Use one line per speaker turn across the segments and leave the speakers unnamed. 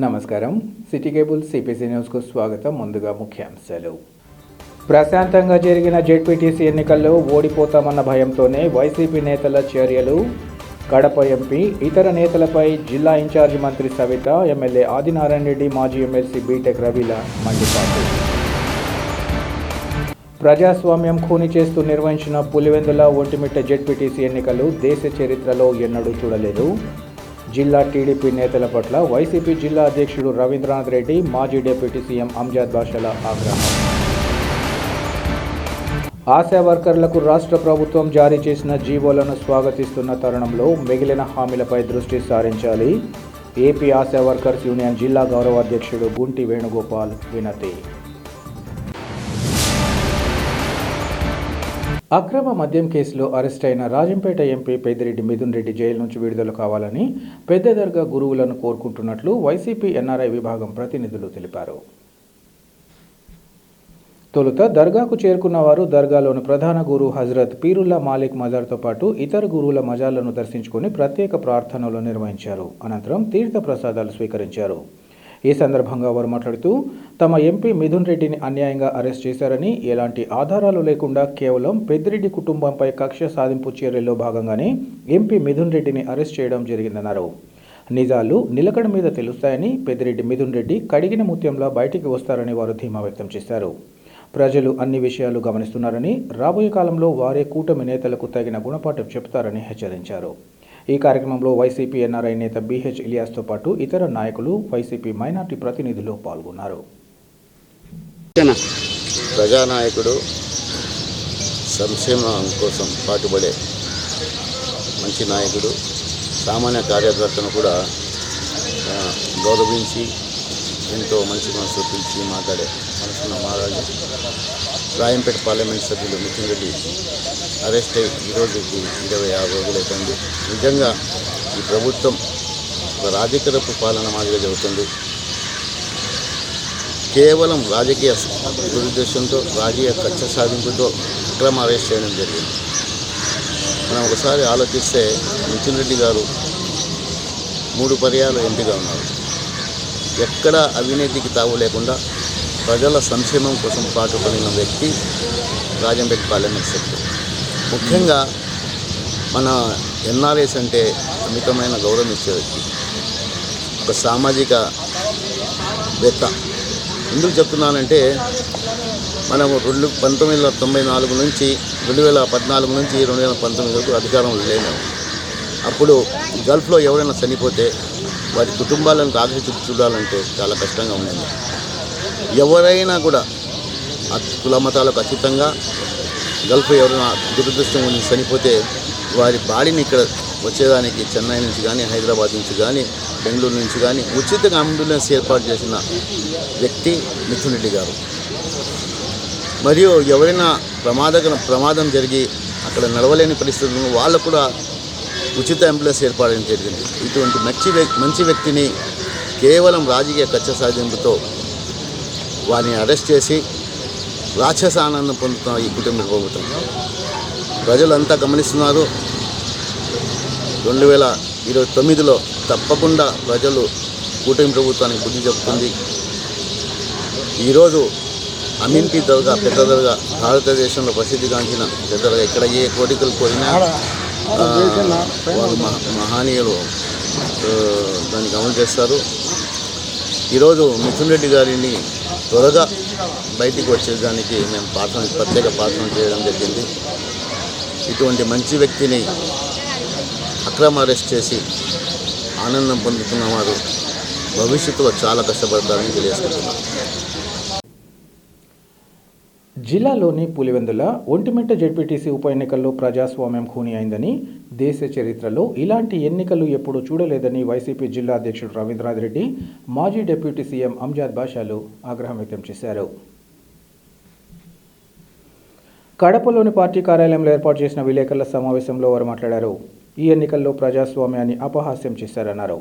నమస్కారం. City cable CPC న్యూస్కు స్వాగతం. ముందుగా ముఖ్యాంశాలు. ప్రశాంతంగా జరిగిన జెడ్పీటీసీ ఎన్నికల్లో ఓడిపోతామన్న భయంతోనే వైసీపీ నేతల చర్యలు. కడప ఎంపీ ఇతర నేతలపై జిల్లా ఇన్ఛార్జి మంత్రి సవిత, ఎమ్మెల్యే ఆదినారాయణ రెడ్డి, మాజీ ఎమ్మెల్సీ బీటెక్ రవిల మండిపాటు. ప్రజాస్వామ్యం ఖూనీ చేస్తూ నిర్వహించిన పులివెందుల ఒంటిమిట్ట జెడ్పీటీసీ ఎన్నికలు దేశ చరిత్రలో ఎన్నడూ చూడలేదు. జిల్లా టీడీపీ నేతల పట్ల వైసీపీ జిల్లా అధ్యక్షుడు రవీంద్రనాథ్ రెడ్డి, మాజీ డిప్యూటీ సీఎం అంజద్ బాషాల ఆగ్రహం. ఆశా వర్కర్లకు రాష్ట్ర ప్రభుత్వం జారీ చేసిన జీవోలను స్వాగతిస్తున్న తరుణంలో మిగిలిన హామీలపై దృష్టి సారించాలి. ఏపీ ఆశా వర్కర్స్ యూనియన్ జిల్లా గౌరవ అధ్యక్షుడు గుంటి వేణుగోపాల్ వినతి. అక్రమ మద్యం కేసులో అరెస్ట్ అయిన రాజంపేట ఎంపీ పెద్దిరెడ్డి మిథున్ రెడ్డి జైలు నుంచి విడుదల కావాలని పెద్ద దర్గా గురువులను కోరుకుంటున్నట్లు వైసీపీ ఎన్ఆర్ఐ విభాగం ప్రతినిధులు తెలిపారు. తొలుత దర్గాకు చేరుకున్న వారు దర్గాలోని ప్రధాన గురువు హజరత్ పీరుల్లా మాలిక్ మజార్తో పాటు ఇతర గురువుల మజార్లను దర్శించుకుని ప్రత్యేక ప్రార్థనలు నిర్వహించారు. అనంతరం తీర్థ ప్రసాదాలు స్వీకరించారు. ఈ సందర్భంగా వారు మాట్లాడుతూ తమ ఎంపీ మిథున్ రెడ్డిని అన్యాయంగా అరెస్ట్ చేశారని, ఎలాంటి ఆధారాలు లేకుండా కేవలం పెద్దిరెడ్డి కుటుంబంపై కక్ష సాధింపు చర్యల్లో భాగంగానే ఎంపీ మిథున్ రెడ్డిని అరెస్ట్ చేయడం జరిగిందన్నారు. నిజాలు నిలకడ మీద తెలుస్తాయని, పెద్దిరెడ్డి మిథున్ రెడ్డి కడిగిన ముత్యంలా బయటికి వస్తారని వారు ధీమా వ్యక్తం చేశారు. ప్రజలు అన్ని విషయాలు గమనిస్తున్నారని, రాబోయే కాలంలో వారే కూటమి నేతలకు తగిన గుణపాఠం చెబుతారని హెచ్చరించారు. ఈ కార్యక్రమంలో వైసీపీ ఎన్ఆర్ఐ నేత బిహెచ్ ఇలియాస్తో పాటు ఇతర నాయకులు, వైసీపీ మైనార్టీ ప్రతినిధులు పాల్గొన్నారు.
ప్రజానాయకుడు, సంక్షేమం కోసం పాటుపడే మంచి నాయకుడు, సామాన్య కార్యకర్తను కూడా గౌరవించి ఎంతో మంచి మనసు పిలిచి మాట్లాడే మనసున్న మహారాజు రాయంపేట పార్లమెంట్ సభ్యులు మిథున్ రెడ్డి అరెస్ట్ అయ్యి ఈరోజుకి 26 రోజులు అవుతుంది. నిజంగా ఈ ప్రభుత్వం ఒక రాజకీయపు పాలన మాదిరిగా జరుగుతుంది. కేవలం రాజకీయ దురుద్దేశంతో, రాజకీయ కక్ష సాధింపుతో అక్రమ అరెస్ట్ చేయడం జరిగింది. మనం ఒకసారి ఆలోచిస్తే మిథున్ రెడ్డి గారు 3 పర్యాలు ఎంపీగా ఉన్నారు. ఎక్కడ అవినీతికి తావు లేకుండా ప్రజల సంక్షేమం కోసం పాటుపడిన వ్యక్తి రాజంపేట పార్లమెంట్ సభ్యుడు. ముఖ్యంగా మన ఎన్ఆర్ఎస్ అంటే అమితమైన గౌరవం ఇచ్చే వ్యక్తి, ఒక సామాజిక వేత్త. ఎందుకు చెప్తున్నానంటే మనము 1994 నుంచి 2014 నుంచి 2019 వరకు అధికారంలో లేము. అప్పుడు గల్ఫ్లో ఎవరైనా చనిపోతే వారి కుటుంబాలను ఆకలి చూడాలంటే చాలా కష్టంగా ఉండేది. ఎవరైనా కూడా కుల మతాలకు అతీతంగా గల్ఫ్ ఎవరైనా దురదృష్టం ఉండి చనిపోతే వారి బాడీని ఇక్కడ వచ్చేదానికి చెన్నై నుంచి కానీ, హైదరాబాద్ నుంచి కానీ, బెంగళూరు నుంచి కానీ ఉచితంగా అంబులెన్స్ ఏర్పాటు చేసిన వ్యక్తి మిథున్ రెడ్డి గారు. మరియు ఎవరైనా ప్రమాదం జరిగి అక్కడ నడవలేని పరిస్థితులను వాళ్ళు కూడా ఉచిత అంబులెన్స్ ఏర్పాటు జరిగింది. ఇటువంటి మంచి వ్యక్తిని కేవలం రాజకీయ కక్ష సాధింపుతో వారిని అరెస్ట్ చేసి రాక్షస ఆనందం పొందుతున్న ఈ కుటుంబ ప్రభుత్వం ప్రజలంతా గమనిస్తున్నారు. 2029లో తప్పకుండా ప్రజలు కూటమి ప్రభుత్వానికి బుద్ధి చెప్తుంది. ఈరోజు అమీన్పీ దర్గా, పెద్ద దర్గా, భారతదేశంలో ప్రసిద్ధిగాంచిన పెద్ద దర్గా, ఇక్కడ ఏ కోరికలు కోరినా వాళ్ళు మహనీయులు దాన్ని అమలు చేస్తారు. ఈరోజు మిథున్ రెడ్డి గారిని త్వరగా బయటికి వచ్చేదానికి మేము ప్రత్యేక ప్రార్థన చేయడం జరిగింది. ఇటువంటి మంచి వ్యక్తిని అక్రమ అరెస్ట్ చేసి ఆనందం పొందుతున్న వారు భవిష్యత్తులో చాలా కష్టపడతారని తెలియజేసుకుంటున్నారు.
జిల్లాలోని పులివెందుల ఒంటిమిట్ట జెడ్పీటీసీ ఉప ఎన్నికల్లో ప్రజాస్వామ్యం ఖూనీ అయిందని, దేశ చరిత్రలో ఇలాంటి ఎన్నికలు ఎప్పుడూ చూడలేదని వైసీపీ జిల్లా అధ్యక్షుడు రవీంద్రనాథ్ రెడ్డి, మాజీ డిప్యూటీ సీఎం అంజద్ బాషాలు ఆగ్రహం వ్యక్తం చేశారు. కడపలోని పార్టీ కార్యాలయంలో ఏర్పాటు చేసిన విలేకరుల సమావేశంలో వారు మాట్లాడారు. ఈ ఎన్నికల్లో ప్రజాస్వామ్యాన్ని అపహాస్యం చేశారన్నారు.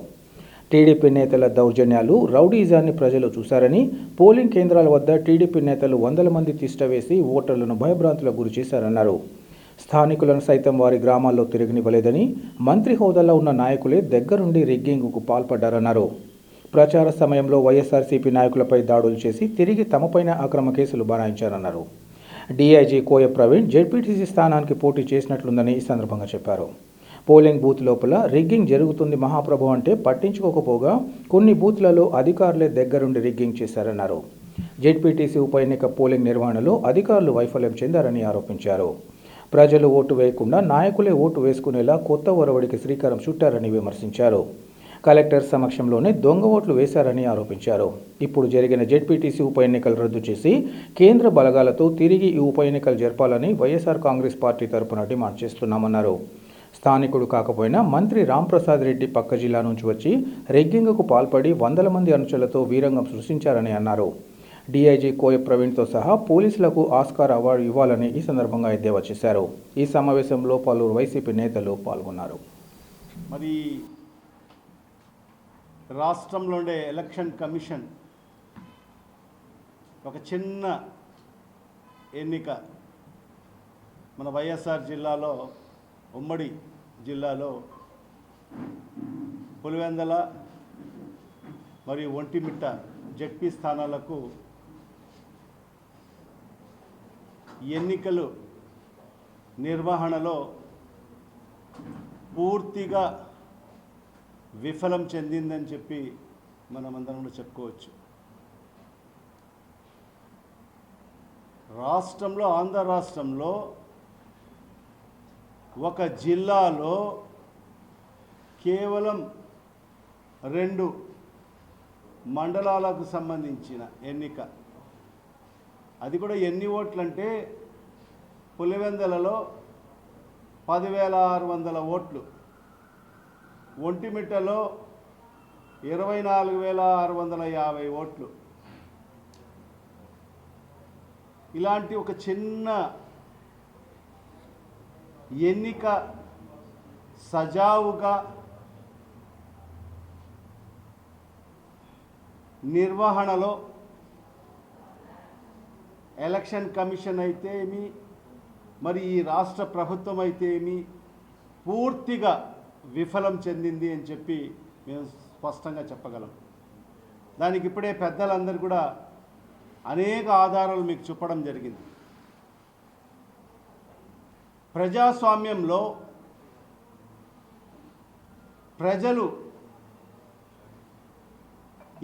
టీడీపీ నేతల దౌర్జన్యాలు, రౌడీజాన్ని ప్రజలు చూశారని, పోలింగ్ కేంద్రాల వద్ద టీడీపీ నేతలు 100 మంది తిష్టవేసి ఓటర్లను భయభ్రాంతులకు గురి చేశారన్నారు. స్థానికులను సైతం వారి గ్రామాల్లో తిరగనివ్వలేదని, మంత్రి హోదాలో ఉన్న నాయకులే దగ్గరుండి రిగ్గింగ్కు పాల్పడ్డారన్నారు. ప్రచార సమయంలో వైఎస్ఆర్సీపీ నాయకులపై దాడులు చేసి తిరిగి తమపైన అక్రమ కేసులు బనాయించారన్నారు. డీఐజీ కోయ ప్రవీణ్ జెడ్పీటీసీ స్థానానికి పోటీ చేసినట్లుందని ఈ సందర్భంగా చెప్పారు. పోలింగ్ బూత్ లోపల రిగ్గింగ్ జరుగుతుంది మహాప్రభు అంటే పట్టించుకోకపోగా కొన్ని బూత్లలో అధికారులే దగ్గరుండి రిగ్గింగ్ చేశారన్నారు. జెడ్పీటీసీ ఉప ఎన్నిక పోలింగ్ నిర్వహణలో అధికారులు వైఫల్యం చెందారని ఆరోపించారు. ప్రజలు ఓటు వేయకుండా నాయకులే ఓటు వేసుకునేలా కొత్త ఒరవడికి శ్రీకారం చుట్టారని విమర్శించారు. కలెక్టర్ సమక్షంలోనే దొంగ ఓట్లు వేశారని ఆరోపించారు. ఇప్పుడు జరిగిన జెడ్పీటీసీ ఉప ఎన్నికలు రద్దు చేసి కేంద్ర బలగాలతో తిరిగి ఈ ఉప ఎన్నికలు జరపాలని వైఎస్ఆర్ కాంగ్రెస్ పార్టీ తరపున డిమాండ్ చేస్తున్నామన్నారు. స్థానికుడు కాకపోయినా మంత్రి రాంప్రసాద్ రెడ్డి పక్క జిల్లా నుంచి వచ్చి రెగ్గింగ్కు పాల్పడి వందల మంది అనుచరులతో వీరంగం సృష్టించారని అన్నారు. డీఐజీ కోయ ప్రవీణ్తో సహా పోలీసులకు ఆస్కార్ అవార్డు ఇవ్వాలని ఈ సందర్భంగా ఎద్దేవా చేశారు. ఈ సమావేశంలో పలువురు వైసీపీ నేతలు పాల్గొన్నారు.
మరి రాష్ట్రంలో ఉండే ఎలక్షన్ కమిషన్ ఒక చిన్న ఎన్నిక మన వైఎస్ఆర్ జిల్లాలో, ఉమ్మడి జిల్లాలో పులివెందల మరియు ఒంటిమిట్ట జెడ్పీ స్థానాలకు ఎన్నికలు నిర్వహణలో పూర్తిగా విఫలం చెందిందని చెప్పి మనమందరం కూడా చెప్పుకోవచ్చు. రాష్ట్రంలో, ఆంధ్ర రాష్ట్రంలో ఒక జిల్లాలో కేవలం 2 మండలాలకు సంబంధించిన ఎన్నిక, అది కూడా ఎన్ని ఓట్లంటే పులివెందలలో 10,600 ఓట్లు, ఒంటిమిట్టలో 24,650 ఓట్లు. ఇలాంటి ఒక చిన్న ఎన్నిక సజావుగా నిర్వహణలో ఎలక్షన్ కమిషన్ అయితే ఏమి, మరి ఈ రాష్ట్ర ప్రభుత్వం అయితే ఏమి పూర్తిగా విఫలం చెందింది అని చెప్పి మేము స్పష్టంగా చెప్పగలం. దానికి ఇప్పుడే పెద్దలందరూ కూడా అనేక ఆధారాలు మీకు చెప్పడం జరిగింది. ప్రజాస్వామ్యంలో ప్రజలు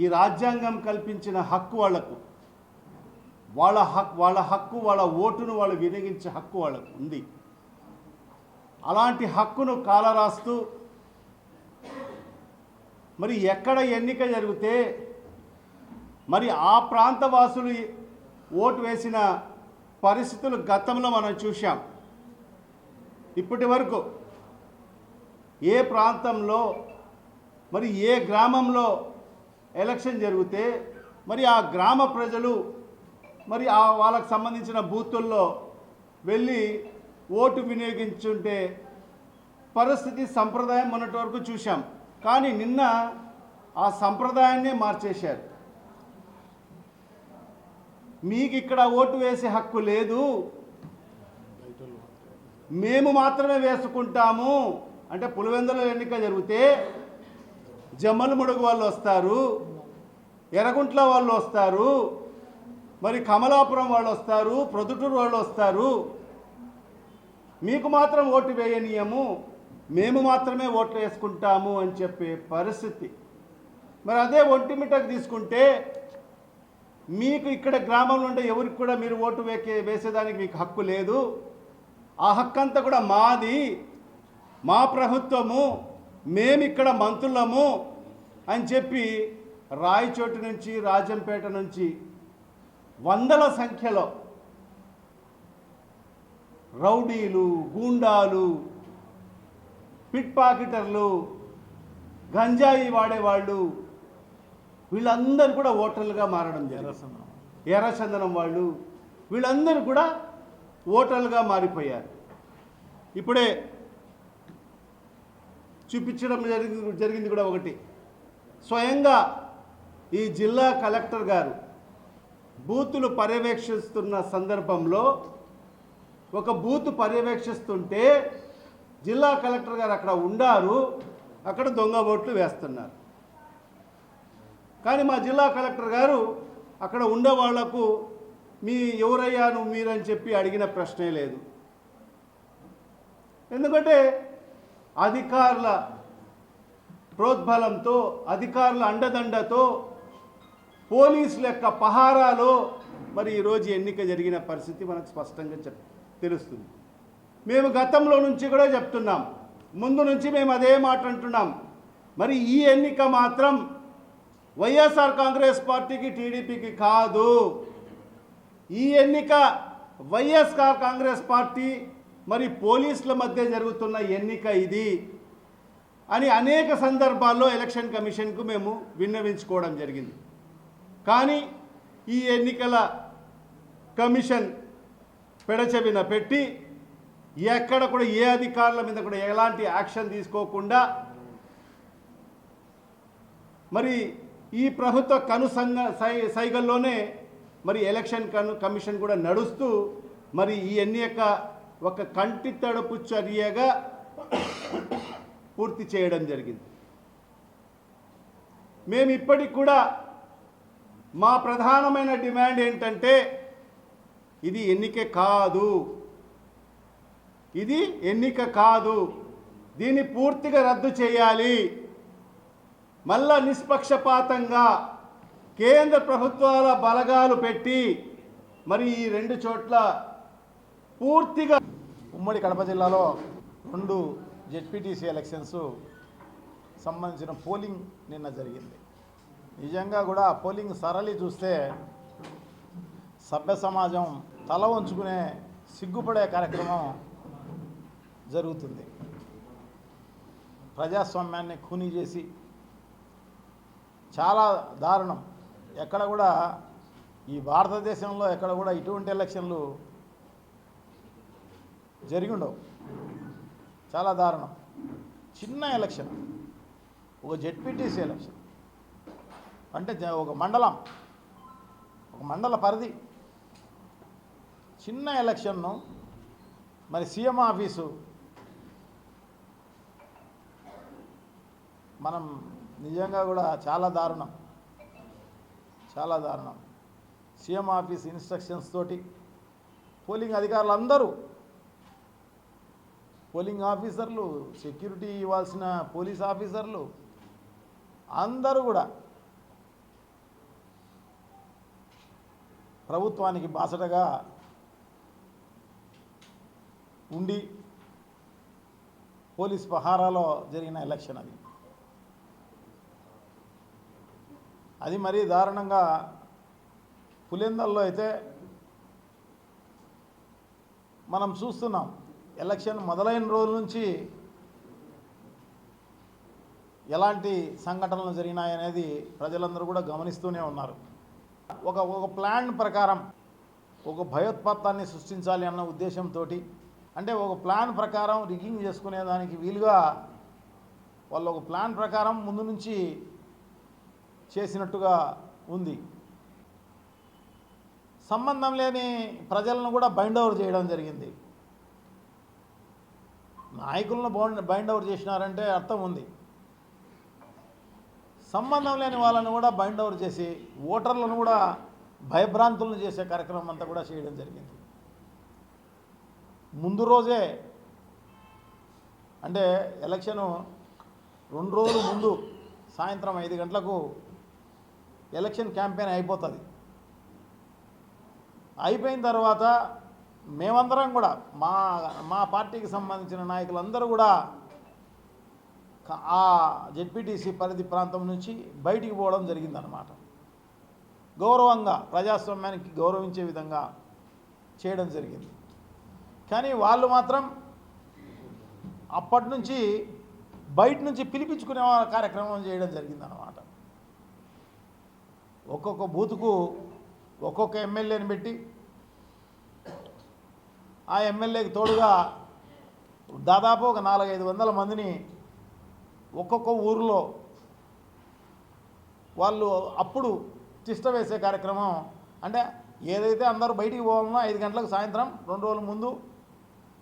ఈ రాజ్యాంగం కల్పించిన హక్కు వాళ్లకు, వాళ్ళ హక్కు, వాళ్ళ ఓటును వాళ్ళు వినియోగించే హక్కు వాళ్ళకు ఉంది. అలాంటి హక్కును కాలరాస్తూ మరి ఎక్కడ ఎన్నిక జరిగితే మరి ఆ ప్రాంత వాసులు ఓటు వేసిన పరిస్థితులు గతంలో మనం చూశాం. ఇప్పటి వరకు ఏ ప్రాంతంలో మరి ఏ గ్రామంలో ఎలక్షన్ జరిగితే మరి ఆ గ్రామ ప్రజలు మరి ఆ వాళ్ళకు సంబంధించిన బూతుల్లో వెళ్ళి ఓటు వినియోగించుంటే పరిస్థితి, సంప్రదాయం మొన్నటి వరకు చూశాం. కానీ నిన్న ఆ సంప్రదాయాన్నే మార్చేశారు. మీకు ఇక్కడ ఓటు వేసే హక్కు లేదు, మేము మాత్రమే వేసుకుంటాము అంటే పులివెందుల ఎన్నిక జరిగితే జమ్మలమడుగు వాళ్ళు వస్తారు, ఎర్రగుంట్ల వాళ్ళు వస్తారు, మరి కమలాపురం వాళ్ళు వస్తారు, ప్రొద్దుటూరు వాళ్ళు వస్తారు. మీకు మాత్రం ఓటు వేయనీయము, మేము మాత్రమే ఓట్లు వేసుకుంటాము అని చెప్పే పరిస్థితి. మరి అదే ఒంటిమిట్టకు తీసుకుంటే మీకు ఇక్కడ గ్రామంలో ఉండే ఎవరికి కూడా మీరు ఓటు వేసేదానికి మీకు హక్కు లేదు. ఆ హక్కు అంతా కూడా మాది, మా ప్రభుత్వము, మేమిక్కడ మంత్రులము అని చెప్పి రాయచోటు నుంచి, రాజంపేట నుంచి వందల సంఖ్యలో రౌడీలు, గూండాలు, పిట్ పాకెటర్లు, గంజాయి వాడేవాళ్ళు వీళ్ళందరూ కూడా ఓటర్లుగా మారడం జరిగింది. ఎర్రచందనం వాళ్ళు వీళ్ళందరూ కూడా ఓటర్లుగా మారిపోయారు. ఇప్పుడే చూపించడం జరిగింది కూడా ఒకటి. స్వయంగా ఈ జిల్లా కలెక్టర్ గారు బూతులు పర్యవేక్షిస్తున్న సందర్భంలో ఒక బూత్ పర్యవేక్షిస్తుంటే జిల్లా కలెక్టర్ గారు అక్కడ ఉండారు, అక్కడ దొంగ ఓట్లు వేస్తున్నారు. కానీ మా జిల్లా కలెక్టర్ గారు అక్కడ ఉండే వాళ్లకు మీ ఎవరయ్యా నువ్వు మీరని చెప్పి అడిగిన ప్రశ్నే లేదు. ఎందుకంటే అధికారుల ప్రోద్బలంతో, అధికారుల అండదండతో, పోలీసుల యొక్క పహారాలో మరి ఈరోజు ఎన్నిక జరిగిన పరిస్థితి మనకు స్పష్టంగా తెలుస్తుంది. మేము గతంలో నుంచి కూడా చెప్తున్నాం, ముందు నుంచి మేము అదే మాట అంటున్నాం. మరి ఈ ఎన్నిక మాత్రం వైఎస్ఆర్ కాంగ్రెస్ పార్టీకి, టీడీపీకి కాదు. ఈ ఎన్నిక వైఎస్ఆర్ కాంగ్రెస్ పార్టీ మరి పోలీసుల మధ్య జరుగుతున్న ఎన్నిక ఇది అని అనేక సందర్భాల్లో ఎలక్షన్ కమిషన్కు మేము విన్నవించుకోవడం జరిగింది. కానీ ఈ ఎన్నికల కమిషన్ పెడచెవిన పెట్టి ఎక్కడ కూడా ఏ అధికారుల మీద కూడా ఎలాంటి యాక్షన్ తీసుకోకుండా మరి ఈ ప్రభుత్వ సైగల్లోనే మరి ఎలక్షన్ కమిషన్ కూడా నడుస్తూ మరి ఈ ఎన్నిక ఒక కంటి తడుపు చర్యగా పూర్తి చేయడం జరిగింది. మేము ఇప్పటికి కూడా మా ప్రధానమైన డిమాండ్ ఏంటంటే ఇది ఎన్నిక కాదు, ఇది ఎన్నిక కాదు, దీన్ని పూర్తిగా రద్దు చేయాలి. మళ్ళా నిష్పక్షపాతంగా కేంద్ర ప్రభుత్వాల బలగాలు పెట్టి మరి ఈ రెండు చోట్ల పూర్తిగా
ఉమ్మడి కడప జిల్లాలో 2 జెడ్పీటీసీ ఎలక్షన్స్ సంబంధించిన పోలింగ్ నిన్న జరిగింది. నిజంగా కూడా పోలింగ్ సరళి చూస్తే సభ్య సమాజం తల వంచుకునే సిగ్గుపడే కార్యక్రమం జరుగుతుంది. ప్రజాస్వామ్యాన్ని ఖూనీ చేసి చాలా దారుణం. ఎక్కడ కూడా ఈ భారతదేశంలో ఎక్కడ కూడా ఇటువంటి ఎలక్షన్లు జరిగి ఉండవు. చాలా దారుణం. చిన్న ఎలక్షన్, ఒక జెడ్పీటీసీ ఎలక్షన్ అంటే ఒక మండల పరిధి చిన్న ఎలక్షన్ను మరి సీఎం ఆఫీసు మనం నిజంగా కూడా చాలా దారుణం. సీఎం ఆఫీస్ ఇన్స్ట్రక్షన్స్ తోటి పోలింగ్ అధికారులు అందరూ, పోలింగ్ ఆఫీసర్లు, సెక్యూరిటీ ఇవ్వాల్సిన పోలీస్ ఆఫీసర్లు అందరూ కూడా ప్రభుత్వానికి బాసటగా ఉండి పోలీస్ పహారాలో జరిగిన ఎలక్షన్ అది మరీ దారుణంగా. పులివెందులలో అయితే మనం చూస్తున్నాం, ఎలక్షన్ మొదలైన రోజుల నుంచి ఎలాంటి సంఘటనలు జరిగినాయనేది ప్రజలందరూ కూడా గమనిస్తూనే ఉన్నారు. ఒక ప్లాన్ ప్రకారం ఒక భయోత్పాతాన్ని సృష్టించాలి అన్న ఉద్దేశంతో, అంటే ఒక ప్లాన్ ప్రకారం రిగ్గింగ్ చేసుకునేదానికి వీలుగా వాళ్ళు ఒక ప్లాన్ ప్రకారం ముందు నుంచి చేసినట్టుగా ఉంది. సంబంధం లేని ప్రజలను కూడా బైండ్ ఓవర్ చేయడం జరిగింది. నాయకులను బైండ్ ఓవర్ చేసినారంటే అర్థం ఉంది. సంబంధం లేని వాళ్ళను కూడా బైండ్ ఓవర్ చేసి ఓటర్లను కూడా భయభ్రాంతులను చేసే కార్యక్రమం అంతా కూడా చేయడం జరిగింది. ముందు రోజే అంటే ఎలక్షను 2 రోజుల ముందు సాయంత్రం 5 గంటలకు ఎలక్షన్ క్యాంపెయిన్ అయిపోతుంది. అయిపోయిన తర్వాత మేమందరం కూడా మా పార్టీకి సంబంధించిన నాయకులందరూ కూడా ఆ జెడ్పీటీసీ పరిధి ప్రాంతం నుంచి బయటికి పోవడం జరిగిందన్నమాట. గౌరవంగా, ప్రజాస్వామ్యానికి గౌరవించే విధంగా చేయడం జరిగింది. కానీ వాళ్ళు మాత్రం అప్పటి నుంచి బయట నుంచి పిలిపించుకునే కార్యక్రమం చేయడం జరిగిందన్నమాట. ఒక్కొక్క బూతుకు ఒక్కొక్క ఎమ్మెల్యేని పెట్టి ఆ ఎమ్మెల్యేకి తోడుగా దాదాపు ఒక 400-500 మందిని ఒక్కొక్క ఊరిలో వాళ్ళు అప్పుడు తిష్ట వేసే కార్యక్రమం. అంటే ఏదైతే అందరూ బయటికి పోవాలన్నా 5 గంటలకు సాయంత్రం 2 రోజుల ముందు,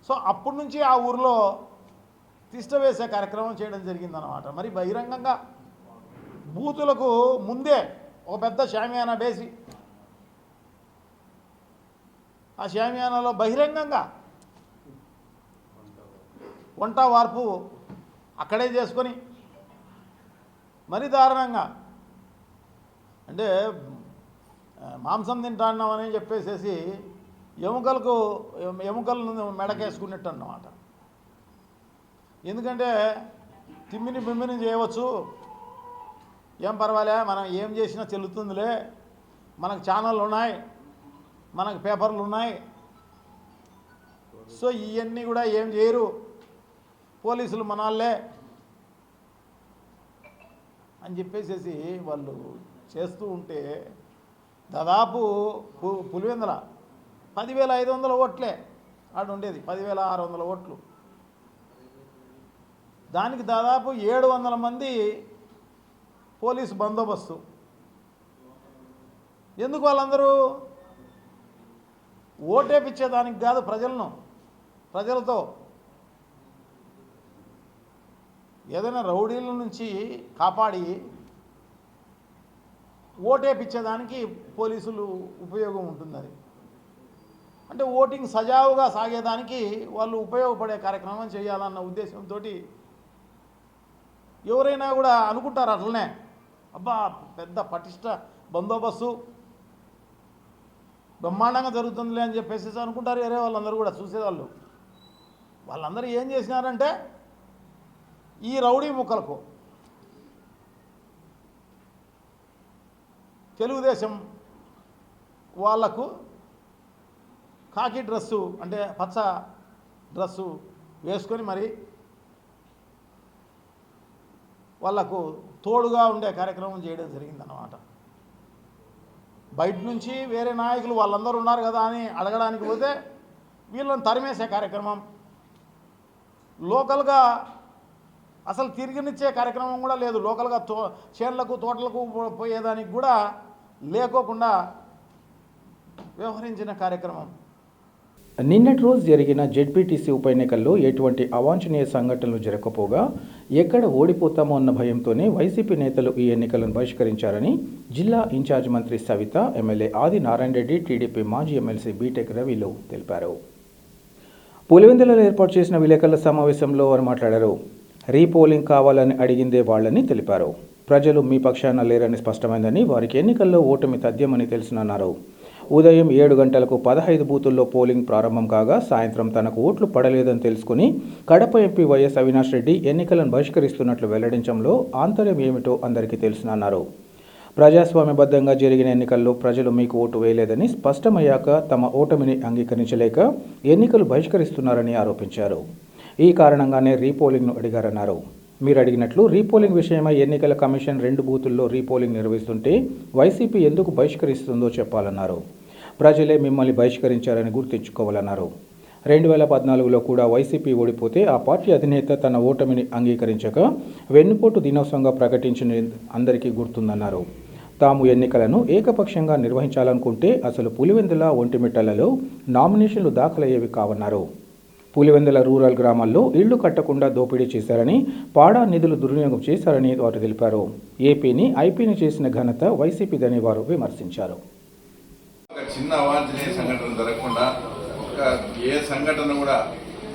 సో అప్పటి నుంచి ఆ ఊరిలో తిష్ట వేసే కార్యక్రమం చేయడం జరిగిందన్నమాట. మరి బహిరంగంగా బూతులకు ముందే ఒక పెద్ద షామియానా వేసి ఆ షామియానాలో బహిరంగంగా వంట వార్పు అక్కడే చేసుకొని మరీ దారుణంగా అంటే మాంసం తింటాన్నామని చెప్పేసేసి ఎముకలను మెడకేసుకున్నట్టు అన్నమాట. ఎందుకంటే తిమ్మిని బిమ్మిని చేయవచ్చు, ఏం పర్వాలే, మనం ఏం చేసినా చెల్లుతుందిలే, మనకు ఛానళ్ళు ఉన్నాయి, మనకు పేపర్లు ఉన్నాయి, సో ఇవన్నీ కూడా ఏం చేయరు, పోలీసులు మనాళ్ళే అని చెప్పేసేసి వాళ్ళు చేస్తూ ఉంటే దాదాపు పులివెందుల 10,500 ఓట్లే ఆడు ఉండేది, 10,600 ఓట్లు. దానికి దాదాపు 700 మంది పోలీసు బందోబస్తు. ఎందుకు వాళ్ళందరూ ఓటేపించేదానికి కాదు, ప్రజలతో ఏదైనా రౌడీల నుంచి కాపాడి ఓటేపించేదానికి పోలీసులు ఉపయోగం ఉంటుంది. అది అంటే ఓటింగ్ సజావుగా సాగేదానికి వాళ్ళు ఉపయోగపడే కార్యక్రమం చేయాలన్న ఉద్దేశంతో ఎవరైనా కూడా అనుకుంటారు అట్లనే, అబ్బా పెద్ద పటిష్ట బందోబస్తు బ్రహ్మాండంగా జరుగుతుందిలే అని చెప్పేసి అనుకుంటారు. వేరే వాళ్ళందరూ కూడా చూసేవాళ్ళు. వాళ్ళందరూ ఏం చేసినారంటే ఈ రౌడీ ముక్కలకు తెలుగుదేశం వాళ్లకు కాకి డ్రెస్సు అంటే పచ్చ డ్రెస్సు వేసుకొని మరి వాళ్లకు తోడుగా ఉండే కార్యక్రమం చేయడం జరిగిందన్నమాట. బయట నుంచి వేరే నాయకులు వాళ్ళందరూ ఉన్నారు కదా అని అడగడానికి పోతే వీళ్ళని తరిమేసే కార్యక్రమం, లోకల్గా అసలు తిరిగినిచ్చే కార్యక్రమం కూడా లేదు. లోకల్గా చేన్లకు తోటలకు పోయేదానికి కూడా లేకోకుండా వ్యవహరించిన కార్యక్రమం.
నిన్నటి రోజు జరిగిన జెడ్పీటీసీ ఉప ఎన్నికల్లో ఎటువంటి అవాంఛనీయ సంఘటనలు జరగకపోగా ఎక్కడ ఓడిపోతామో అన్న భయంతోనే వైసీపీ నేతలు ఈ ఎన్నికలను బహిష్కరించారని జిల్లా ఇన్ఛార్జ్ మంత్రి సవిత, ఎమ్మెల్యే ఆది నారాయణ రెడ్డి, టీడీపీ మాజీ ఎమ్మెల్సీ బీటెక్ రవిలు తెలిపారు. పులివెందులలో ఏర్పాటు చేసిన విలేకరుల సమావేశంలో వారు మాట్లాడారు. రీపోలింగ్ కావాలని అడిగిందే వాళ్ళని తెలిపారు. ప్రజలు మీ పక్షాన లేరని స్పష్టమైందని, వారికి ఎన్నికల్లో ఓటమి తథ్యమని తెలుసునన్నారు. ఉదయం 7 గంటలకు 15 బూతుల్లో పోలింగ్ ప్రారంభం కాగా సాయంత్రం తనకు ఓట్లు పడలేదని తెలుసుకుని కడప ఎంపీ వైఎస్ అవినాష్ రెడ్డి ఎన్నికలను బహిష్కరిస్తున్నట్లు వెల్లడించడంలో ఆంతర్యం ఏమిటో అందరికీ తెలుసునన్నారు. ప్రజాస్వామ్యబద్ధంగా జరిగిన ఎన్నికల్లో ప్రజలు మీకు ఓటు వేయలేదని స్పష్టమయ్యాక తమ ఓటమిని అంగీకరించలేక ఎన్నికలు బహిష్కరిస్తున్నారని ఆరోపించారు. ఈ కారణంగానే రీపోలింగ్ను అడిగారన్నారు. మీరు అడిగినట్లు రీపోలింగ్ విషయమై ఎన్నికల కమిషన్ 2 బూతుల్లో రీపోలింగ్ నిర్వహిస్తుంటే వైసీపీ ఎందుకు బహిష్కరిస్తుందో చెప్పాలన్నారు. ప్రజలే మిమ్మల్ని బహిష్కరించారని గుర్తుంచుకోవాలన్నారు. 2014లో కూడా వైసీపీ ఓడిపోతే ఆ పార్టీ అధినేత తన ఓటమిని అంగీకరించక వెన్నుపోటు దినోత్సవంగా ప్రకటించిన అందరికీ గుర్తుందన్నారు. తాము ఎన్నికలను ఏకపక్షంగా నిర్వహించాలనుకుంటే అసలు పులివెందుల, ఒంటిమిట్టలలో నామినేషన్లు దాఖలయ్యేవి కావన్నారు. పులివెందుల రూరల్ గ్రామాల్లో ఇళ్లు కట్టకుండా దోపిడీ చేశారని, పాడా నిధులు దుర్వినియోగం చేశారని వారు తెలిపారు. ఏపీని ఐపీని చేసిన ఘనత వైసీపీదని వారు విమర్శించారు.
చిన్న అవాంఛనీయ సంఘటన జరగకుండా ఏ సంఘటన కూడా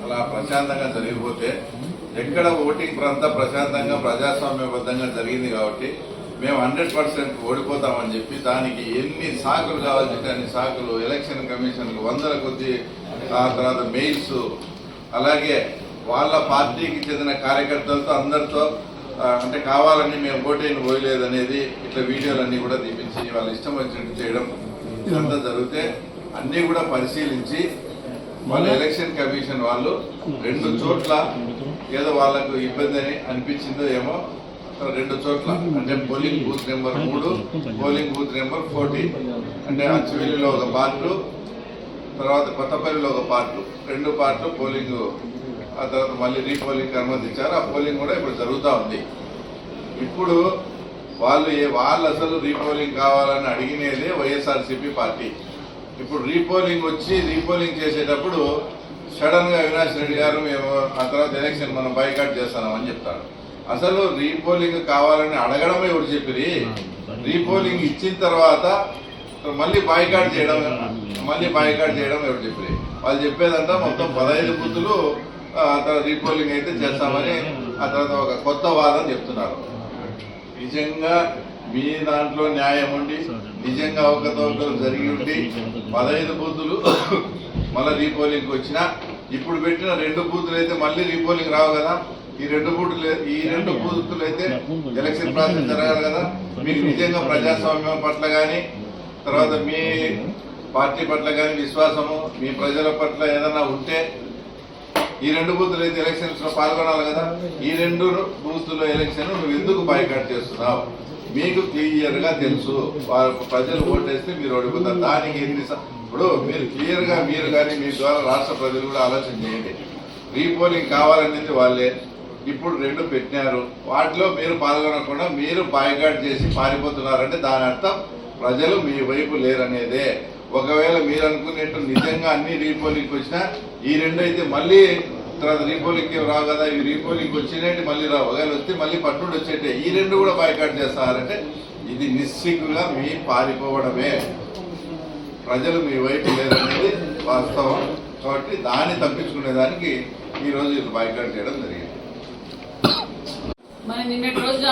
అలా ప్రశాంతంగా జరిగిపోతే ఎక్కడ ఓటింగ్ అంతా ప్రశాంతంగా ప్రజాస్వామ్యబద్ధంగా జరిగింది కాబట్టి మేము 100% ఓడిపోతామని చెప్పి దానికి ఎన్ని సాకులు కావాల్సింటే అన్ని సాకులు, ఎలక్షన్ కమిషన్లు 100 కొద్ది, ఆ తర్వాత మెయిల్స్, అలాగే వాళ్ళ పార్టీకి చెందిన కార్యకర్తలతో అందరితో అంటే కావాలని మేము ఓటేని పోయలేదనేది ఇట్లా వీడియోలన్నీ కూడా తీపించి వాళ్ళ ఇష్టం వచ్చినట్టు చేయడం ఇదంతా జరిగితే అన్నీ కూడా పరిశీలించి వాళ్ళ ఎలక్షన్ కమిషన్ వాళ్ళు 2 చోట్ల ఏదో వాళ్ళకు ఇబ్బంది అని అనిపించిందో ఏమో 2 చోట్ల అంటే polling booth number 3, polling booth number 14 అంటే అచ్చువెల్లిలో ఒక పార్టు, తర్వాత కొత్తపల్లిలో ఒక పార్టు, 2 పార్ట్లు పోలింగ్, ఆ తర్వాత మళ్ళీ రీపోలింగ్ అనుమతించారు. ఆ పోలింగ్ కూడా ఇప్పుడు జరుగుతూ ఉంది. ఇప్పుడు వాళ్ళు అసలు రీపోలింగ్ కావాలని అడిగినదే వైఎస్ఆర్సీపీ పార్టీ. ఇప్పుడు రీపోలింగ్ చేసేటప్పుడు సడన్ గా అవినాష్ రెడ్డి గారు మేము ఆ తర్వాత ఎలక్షన్ మనం బైకాట్ చేస్తామని చెప్తాడు. అసలు రీపోలింగ్ కావాలని అడగడం ఎవరు చెప్పిరి? రీపోలింగ్ ఇచ్చిన తర్వాత మళ్ళీ బాయ్కాట్ చేయడం ఎవరు చెప్పిరి? వాళ్ళు చెప్పేదంతా మొత్తం 15 బూతులు రీపోలింగ్ అయితే చేస్తామని ఆ తర్వాత ఒక కొత్త వాదన చెప్తున్నారు. నిజంగా మీ దాంట్లో న్యాయం ఉండి నిజంగా అవకతవకలు జరిగి ఉండి 15 బూతులు మళ్ళీ రీపోలింగ్ వచ్చినా ఇప్పుడు పెట్టిన 2 బూతులు అయితే మళ్ళీ రీపోలింగ్ రావు కదా. ఈ రెండు బూతులు అయితే ఎలక్షన్ ప్రాసెస్ జరగాలి కదా. మీకు నిజంగా ప్రజాస్వామ్యం పట్ల కానీ తర్వాత మీ పార్టీ పట్ల కానీ విశ్వాసము మీ ప్రజల పట్ల ఏదైనా ఉంటే ఈ 2 బూతులు అయితే ఎలక్షన్స్ లో పాల్గొనాలి కదా. ఈ 2 బూతుల ఎలక్షన్ నువ్వు ఎందుకు బాయ్కాట్ చేస్తున్నావు? మీకు క్లియర్ గా తెలుసు ప్రజలు ఓటేస్తే మీరు ఓడిపోతారు. దానికి ఇప్పుడు మీరు క్లియర్ గా మీరు కానీ మీ ద్వారా రాష్ట్ర ప్రజలు కూడా ఆలోచన చేయండి. రీపోలింగ్ కావాలనేది వాళ్ళే ఇప్పుడు 2 పెట్టినారు. వాటిలో మీరు పాల్గొనకుండా మీరు బాయ్కాట్ చేసి పారిపోతున్నారంటే దాని అర్థం ప్రజలు మీ వైపు లేరనేదే. ఒకవేళ మీరు అనుకునేట్టు నిజంగా అన్ని రీపోలింగ్ వచ్చినా ఈ 2 అయితే మళ్ళీ తర్వాత రీపోలింగ్ రావు కదా. ఈ రీపోలింగ్ వచ్చినట్టు మళ్ళీ రావు. ఒకవేళ వస్తే మళ్ళీ పట్టుడు వచ్చేటే ఈ 2 కూడా బాయ్కాట్ చేస్తారంటే ఇది నిస్సిగ్గుగా మీ పారిపోవడమే. ప్రజలు మీ వైపు లేరనేది వాస్తవం. కాబట్టి దాన్ని తప్పించుకునేదానికి ఈరోజు ఇది బాయ్కాట్ చేయడం జరిగింది.
మరి నిన్నటి రోజున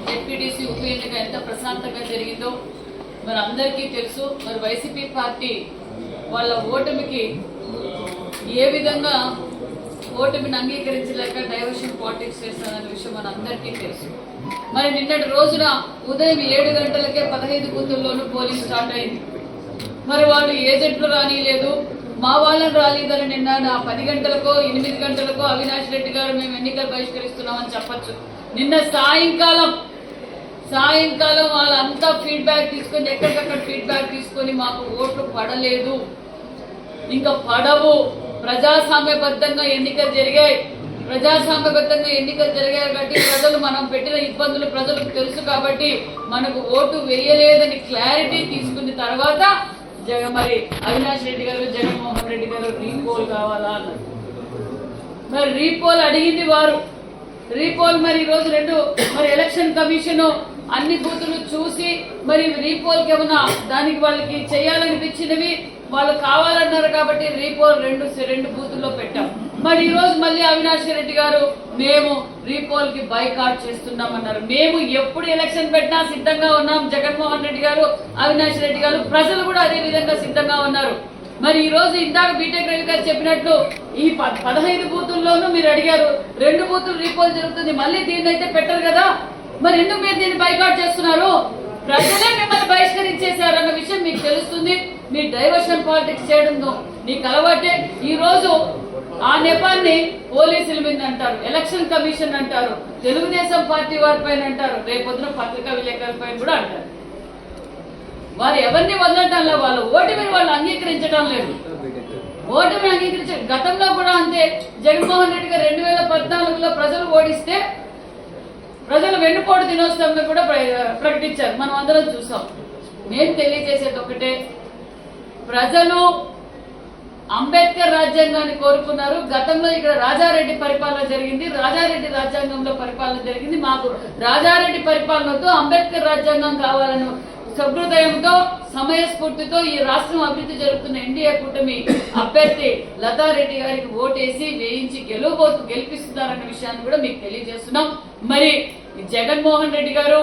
జెడ్పీటీసీ ఉప ఎన్నిక ఎంత ప్రశాంతంగా జరిగిందో మరి అందరికీ తెలుసు. మరి వైసీపీ పార్టీ వాళ్ళ ఓటమికి ఏ విధంగా ఓటమిని అంగీకరించలేక డైవర్షన్ పాలిటిక్స్ చేస్తారన్న విషయం మన అందరికీ తెలుసు. మరి నిన్నటి రోజున ఉదయం 7 గంటలకే 15 బూతుల్లోనూ పోలింగ్ స్టార్ట్ అయింది. మరి వాళ్ళు ఏజెంట్లు రానిలేదు, మా వాళ్ళని రాలేదని నిన్న 10 గంటలకో 8 గంటలకో అవినాష్ రెడ్డి గారు మేము ఎన్నికలు బహిష్కరిస్తున్నామని చెప్పచ్చు. నిన్న సాయంకాలం వాళ్ళంతా ఫీడ్బ్యాక్ తీసుకొని ఎక్కడికక్కడ ఫీడ్బ్యాక్ తీసుకొని మాకు ఓట్లు పడలేదు, ఇంకా పడవు, ప్రజాస్వామ్యబద్ధంగా ఎన్నికలు జరిగాయి కాబట్టి ప్రజలు మనం పెట్టిన ఇబ్బందులు ప్రజలకు తెలుసు కాబట్టి మనకు ఓటు వేయలేదని క్లారిటీ తీసుకున్న తర్వాత మరి అవినాష్ రెడ్డి గారు జగన్మోహన్ రెడ్డి గారు రీపోల్ కావాలా అన్నారు. మరి రీపోల్ అడిగింది వారు. రీపోల్ మరి ఈరోజు 2 మరి ఎలక్షన్ కమిషన్ అన్ని బూతులు చూసి మరి రీపోల్కి ఏమన్నా దానికి వాళ్ళకి చేయాలనిపించినవి వాళ్ళు కావాలన్నారు కాబట్టి రీపోల్ 2 బూతుల్లో పెట్టాం. మరి ఈ రోజు మళ్ళీ అవినాష్ రెడ్డి గారు మేము రీపోల్ కి బాయ్కాట్ చేస్తున్నామన్నారు. మేము ఎప్పుడు ఎలక్షన్ పెట్టినా సిద్ధంగా ఉన్నాం. జగన్మోహన్ రెడ్డి గారు, అవినాష్ రెడ్డి గారు, ప్రజలు కూడా అదే విధంగా సిద్ధంగా ఉన్నారు. మరి ఈ రోజు ఇందాక బీటెక్ రవి గారు చెప్పినట్లు ఈ 15 బూతుల్లోనూ మీరు అడిగారు 2 బూతులు రీపోల్ జరుగుతుంది, మళ్ళీ దీన్ని అయితే పెట్టరు కదా. మరి ఎందుకు మీరు దీన్ని బాయ్కాట్ చేస్తున్నారు? ప్రజలే మిమ్మల్ని బహిష్కరించేశారు అన్న విషయం మీకు తెలుస్తుంది. మీ డైవర్షన్ పాలిటిక్స్ చేయడంతో మీకు అలవాటే. ఈ రోజు ఆ నెపాన్ని పోలీసుల మీద అంటారు, ఎలక్షన్ కమిషన్ అంటారు, తెలుగుదేశం పార్టీ వారి పైన అంటారు, రేపొద్దున పత్రికా విలేకరుల పైన కూడా అంటారు. వారు ఎవరిని వదలటంలో వాళ్ళ ఓటమిని వాళ్ళు అంగీకరించడం లేదు. ఓటమి అంగీకరించే గతంలో కూడా అంతే. జగన్మోహన్ రెడ్డి గారు 2014లో ప్రజలు ఓడిస్తే ప్రజలు వెన్నుపోటు దినోత్సవం కూడా ప్రకటించారు. మనం అందరం చూసాం. నేను తెలియజేసేది ఒకటే, ప్రజలు అంబేద్కర్ రాజ్యాంగాన్ని కోరుకున్నారు. గతంలో ఇక్కడ రాజారెడ్డి పరిపాలన జరిగింది, రాజారెడ్డి రాజ్యాంగంలో పరిపాలన జరిగింది. మాకు రాజారెడ్డి పరిపాలనతో అంబేద్కర్ రాజ్యాంగం కావాలని సహృదయంతో సమయస్ఫూర్తితో ఈ రాష్ట్రం అభివృద్ధి జరుగుతున్న ఎన్డీఏ కూటమి అభ్యర్థి లతారెడ్డి గారికి ఓటేసి వేయించి గెలిపిస్తున్నారన్న విషయాన్ని కూడా మీకు తెలియజేస్తున్నాం. మరి జగన్మోహన్ రెడ్డి గారు,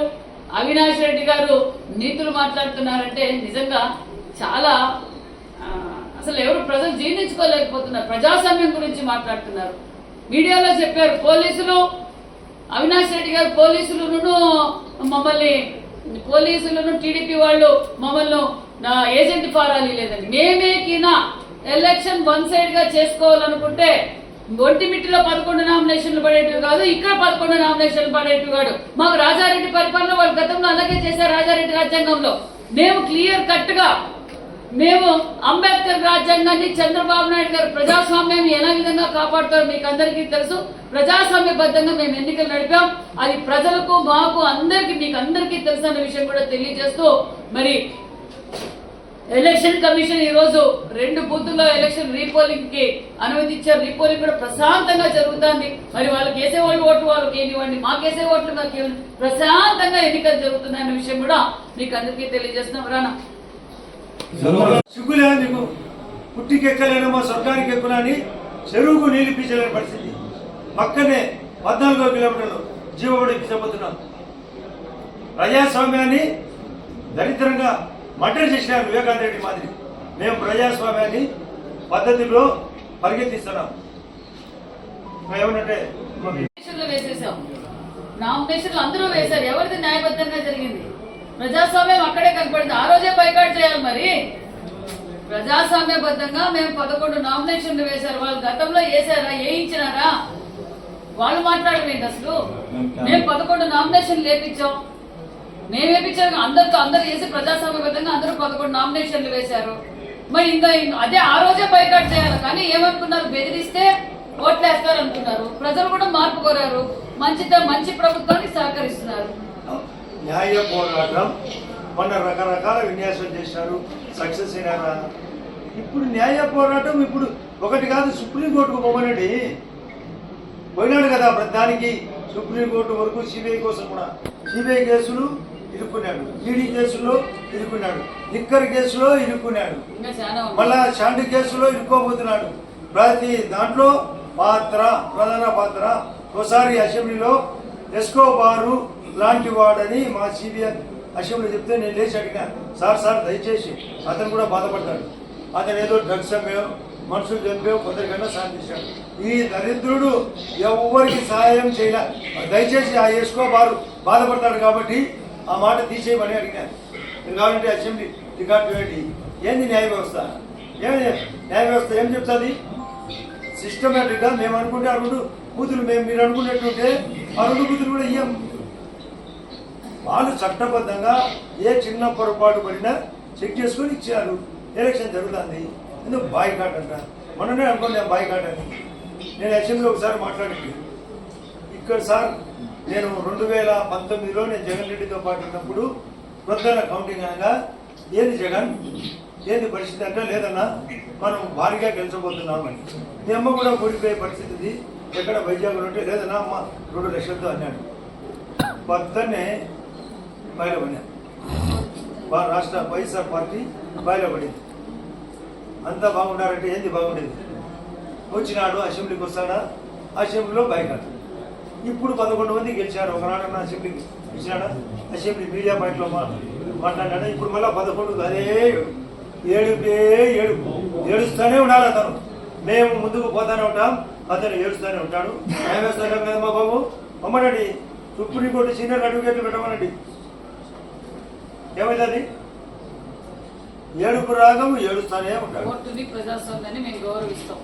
అవినాష్ రెడ్డి గారు నీతులు మాట్లాడుతున్నారంటే నిజంగా చాలా అసలు ఎవరు ప్రజలు జీర్ణించుకోలేకపోతున్నారు. ప్రజాస్వామ్యం గురించి మాట్లాడుతున్నారు. మీడియాలో చెప్పారు పోలీసులు, అవినాష్ రెడ్డి గారు పోలీసులను టీడీపీ వాళ్ళు మమ్మల్ని ఏజెంట్ ఫారాలి లేదని. మేమేకినా ఎలక్షన్ 1 సైడ్ గా చేసుకోవాలనుకుంటే ఒంటిమిట్టిలో 11 నామినేషన్లు పడేటివి కాదు, ఇక్కడ 11 నామినేషన్లు పడేటివి కాదు. మాకు రాజారెడ్డి పరిపాలన వాళ్ళు గతంలో అలాగే చేశారు. రాజారెడ్డి రాజ్యాంగంలో మేము క్లియర్ కట్ గా మేము అంబేద్కర్ రాజ్యాంగాన్ని, చంద్రబాబు నాయుడు గారు ప్రజాస్వామ్యాన్ని ఎలా విధంగా కాపాడుతారో మీకు అందరికీ తెలుసు. ప్రజాస్వామ్యబద్ధంగా మేము ఎన్నికలు నడిపాం. అది ప్రజలకు, మాకు అందరికి, మీకు అందరికీ తెలుసు అన్న విషయం కూడా తెలియజేస్తూ మరి ఎలక్షన్ కమిషన్ ఈ రోజు 2 బూతుల్లో ఎలక్షన్ రీపోలింగ్ కి అనుమతి ఇచ్చారు. రీపోలింగ్ కూడా ప్రశాంతంగా జరుగుతుంది. మరి వాళ్ళకి వేసే వాళ్ళు ఓట్లు వాళ్ళకి ఏనివ్వండి, మాకేసే ఓట్లు మాకు ఇవ్వండి, ప్రశాంతంగా ఎన్నికలు జరుగుతున్నాయన్న విషయం కూడా మీకు అందరికీ తెలియజేస్తున్నాం. రానా
సిగ్గులే నీకు, పుట్టికెక్కలేనమో స్వర్గానికి ఎక్కునని చెరువుకు నీళ్ళు పీచలేని పరిస్థితి. పక్కనే 14 కిలోమీటర్లు జీవబడి చెప్పబోతున్నాం. ప్రజాస్వామ్యాన్ని దరిద్రంగా మర్డర్ చేసినారు వివేకానంద రెడ్డి మాదిరి. మేము ప్రజాస్వామ్యాన్ని పద్ధతిలో పరిగెత్తిస్తున్నాం. ఏమనంటే
వేసేసాం, నామినేషన్లు అందరూ వేశారు. ఎవరిది న్యాయబద్ధంగా జరిగింది? ప్రజాస్వామ్యం అక్కడే కనపడింది. ఆ రోజే బైకాట్ చేయాలి. మరి ప్రజాస్వామ్యబద్ధంగా మేము 11 నామినేషన్లు వేశారు. వాళ్ళు గతంలో వేసారా, వేయించినారా? వాళ్ళు మాట్లాడలేదు. అసలు మేము 11 నామినేషన్లు వేపించాం. మేము వేపించాం, అందరూ వేసి ప్రజాస్వామ్యబద్ధంగా అందరూ 11 నామినేషన్లు వేశారు. మరి ఇంకా అదే ఆ రోజే బైకాట్ చేయాలి. కానీ ఏమనుకున్నారు? బెదిరిస్తే ఓట్లేస్తారు అనుకున్నారు. ప్రజలు కూడా మార్పు కోరారు. మంచి ప్రభుత్వానికి సహకరిస్తున్నారు.
న్యాయ పోరాటం మొన్న రకరకాల విన్యాసం చేశారు, సక్సెస్ అయినారా? ఇప్పుడు న్యాయ పోరాటం ఇప్పుడు ఒకటి కాదు, సుప్రీంకోర్టుకు పోమనండి పోయినాడు కదా ప్రధానికి. సుప్రీంకోర్టు వరకు సిబిఐ కోసం కూడా సిబిఐ కేసులు ఇరుక్కున్నాడు, ఈడీ కేసులో ఇరుక్కున్నాడు, లిక్కర్ కేసులో ఇరుక్కున్నాడు, మళ్ళా శాండ్ కేసులో ఇరుక్కోబోతున్నాడు. ప్రతి దాంట్లో ప్రధాన పాత్ర. ఒకసారి అసెంబ్లీలో ఎస్కోబారు లాంటి వాడని మా సిబిఐ అసెంబ్లీ చెప్తే నేను లేచి అడిగా, సార్ దయచేసి, అతను కూడా బాధపడ్డాడు. అతను ఏదో డ్రగ్స్ అమ్మేవో, మనుషులు చంపేవో, కొందరికన్నా సాయం చేశాడు. ఈ దరిద్రుడు ఎవరికి సహాయం చేయలే. దయచేసి ఆ ఎస్కోబారు బాధపడతాడు కాబట్టి ఆ మాట తీసేయమని అడిగాను. కావాలంటే అసెంబ్లీ రికార్డు పెట్టి ఏంది న్యాయ వ్యవస్థ? న్యాయ వ్యవస్థ ఏం చెప్తుంది? సిస్టమేటిక్గా మేము అనుకుంటే 2 బూతులు మీరు అనుకున్నట్టుంటే ఆ 2 బూతులు కూడా ఇయ్యం. వాళ్ళు చట్టబద్ధంగా ఏ చిన్న పొరపాటు పడినా చెక్ చేసుకొని ఇచ్చారు. ఎలక్షన్ జరుగుతుంది, ఎందుకు బాయ్కాట్ అంట. మొన్ననే అనుకోండి బాయ్కాట్ అని. నేను అసెంబ్లీలో ఒకసారి మాట్లాడింది ఇక్కడ. సార్ నేను 2019లో నేను జగన్ రెడ్డితో పాటు ఉన్నప్పుడు ప్రధాన కౌంటింగ్ అనగా ఏది జగన్ ఏంది పరిస్థితి అంటే, లేదన్నా మనం భారీగా గెలిచబోతున్నామని. మీ అమ్మ కూడా ఓడిపోయే పరిస్థితి ఎక్కడ వైజాగ్లో ఉంటే, లేదన్నా అమ్మ 2 లక్షలతో అన్నాడు. పొద్దున్నే బయలుపడినా రాష్ట్ర వైఎస్ఆర్ పార్టీ బయలుపడింది. అంతా బాగున్నారంటే ఏంది బాగుండేది? వచ్చినాడు అసెంబ్లీకి వస్తాడా, అసెంబ్లీలో బైకాట్. ఇప్పుడు 11 మంది గెలిచారు. ఒకనాడన్నా అసెంబ్లీకి ఇచ్చినాడా? అసెంబ్లీ మీడియా పాయింట్లో మాట్లాడాడా? ఇప్పుడు మళ్ళీ 11 అదే ఏడుస్తూనే ఉండాలి అతను. మేము ముందుకు పోతానే ఉంటాం, అతను ఏడుస్తూనే ఉంటాడు. న్యాయ వ్యవస్థ కదా మా బాబు, అమ్మనండి సుప్రీంకోర్టు సీనియర్ అడ్వకేట్లు పెట్టమనండి. ఏమైతుంది? ఏడుపు రాగం ఏడుస్తూనే ఉంటాడు.
ప్రజాస్వామ్యాన్ని మేము గౌరవిస్తాం.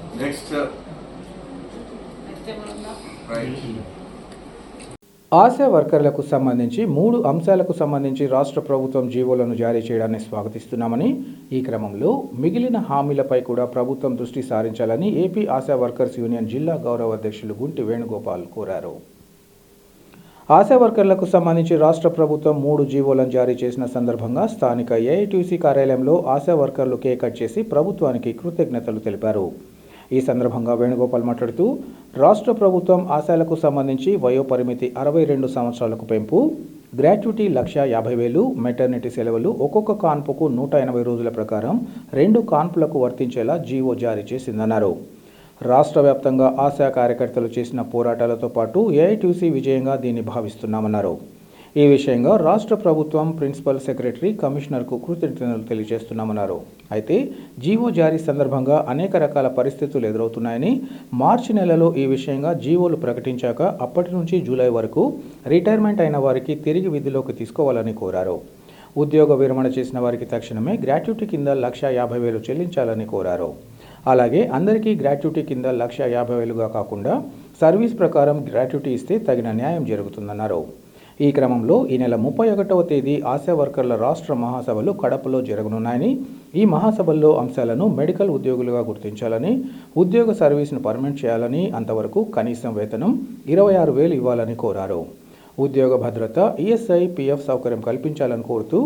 ఆశా వర్కర్లకు సంబంధించి 3 అంశాలకు సంబంధించి రాష్ట్ర ప్రభుత్వం జీవోలను జారీ చేయడాన్ని స్వాగతిస్తున్నామని, ఈ క్రమంలో మిగిలిన హామీలపై కూడా ప్రభుత్వం దృష్టి సారించాలని ఏపీ ఆశా వర్కర్స్ యూనియన్ జిల్లా గౌరవ అధ్యక్షులు గుంటి వేణుగోపాల్ కోరారు. ఆశా వర్కర్లకు సంబంధించి రాష్ట్ర ప్రభుత్వం 3 జీవోలను జారీ చేసిన సందర్భంగా స్థానిక ఏఐటీసీ కార్యాలయంలో ఆశా వర్కర్లు కేక్ కట్ చేసి ప్రభుత్వానికి కృతజ్ఞతలు తెలిపారు. ఈ సందర్భంగా వేణుగోపాల్ మాట్లాడుతూ, రాష్ట్ర ప్రభుత్వం ఆశాలకు సంబంధించి వయోపరిమితి 62 సంవత్సరాలకు పెంపు, గ్రాట్యుటీ 1,50,000, మెటర్నిటీ సెలవులు ఒక్కొక్క కాన్పుకు 180 రోజుల ప్రకారం 2 కాన్పులకు వర్తించేలా జీవో జారీ చేసిందన్నారు. రాష్ట్ర వ్యాప్తంగా ఆశా కార్యకర్తలు చేసిన పోరాటాలతో పాటు ఏఐటీసీ విజయంగా దీన్ని భావిస్తున్నామన్నారు. ఈ విషయంగా రాష్ట్ర ప్రభుత్వం ప్రిన్సిపల్ సెక్రటరీ కమిషనర్కు కృతజ్ఞతలు తెలియజేస్తున్నామన్నారు. అయితే జీవో జారీ సందర్భంగా అనేక రకాల పరిస్థితులు ఎదురవుతున్నాయని, మార్చి నెలలో ఈ విషయంగా జీవోలు ప్రకటించాక అప్పటి నుంచి జూలై వరకు రిటైర్మెంట్ అయిన వారికి తిరిగి విధిలోకి తీసుకోవాలని కోరారు. ఉద్యోగ విరమణ చేసిన వారికి తక్షణమే గ్రాట్యుటీ కింద 1,50,000 చెల్లించాలని కోరారు. అలాగే అందరికీ గ్రాట్యుటీ కింద 1,50,000గా కాకుండా సర్వీస్ ప్రకారం గ్రాట్యుటీ ఇస్తే తగిన న్యాయం జరుగుతుందన్నారు. ఈ క్రమంలో ఈ నెల 31వ తేదీ ఆశా వర్కర్ల రాష్ట్ర మహాసభలు కడపలో జరగనున్నాయని, ఈ మహాసభల్లో అంశాలను మెడికల్ ఉద్యోగులుగా గుర్తించాలని, ఉద్యోగ సర్వీస్ను పర్మనెంట్ చేయాలని, అంతవరకు కనీసం వేతనం 26,000 ఇవ్వాలని కోరారు. ఉద్యోగ భద్రత, ఈఎస్ఐ, పీఎఫ్ సౌకర్యం కల్పించాలని కోరుతూ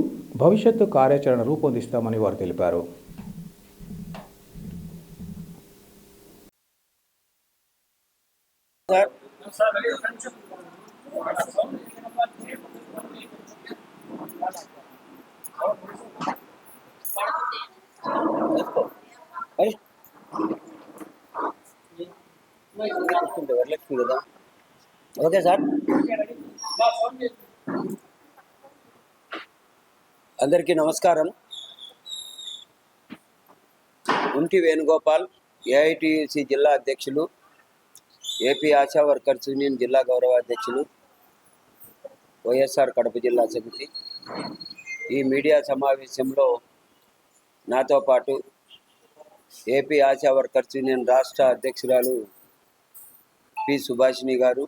భవిష్యత్తు కార్యాచరణ రూపొందిస్తామని వారు తెలిపారు.
ఓకే సార్, అందరికీ నమస్కారం. ఉంటి వేణుగోపాల్, ఏఐటియుసి జిల్లా అధ్యక్షులు, ఏపీ ఆశా వర్కర్స్ యూనియన్ జిల్లా గౌరవ అధ్యక్షులు, వైఎస్ఆర్ కడప జిల్లా సమితి. ఈ మీడియా సమావేశంలో నాతో పాటు ఏపీ ఆశా వర్కర్స్ యూనియన్ రాష్ట్ర అధ్యక్షురాలు పి సుభాషిణి గారు,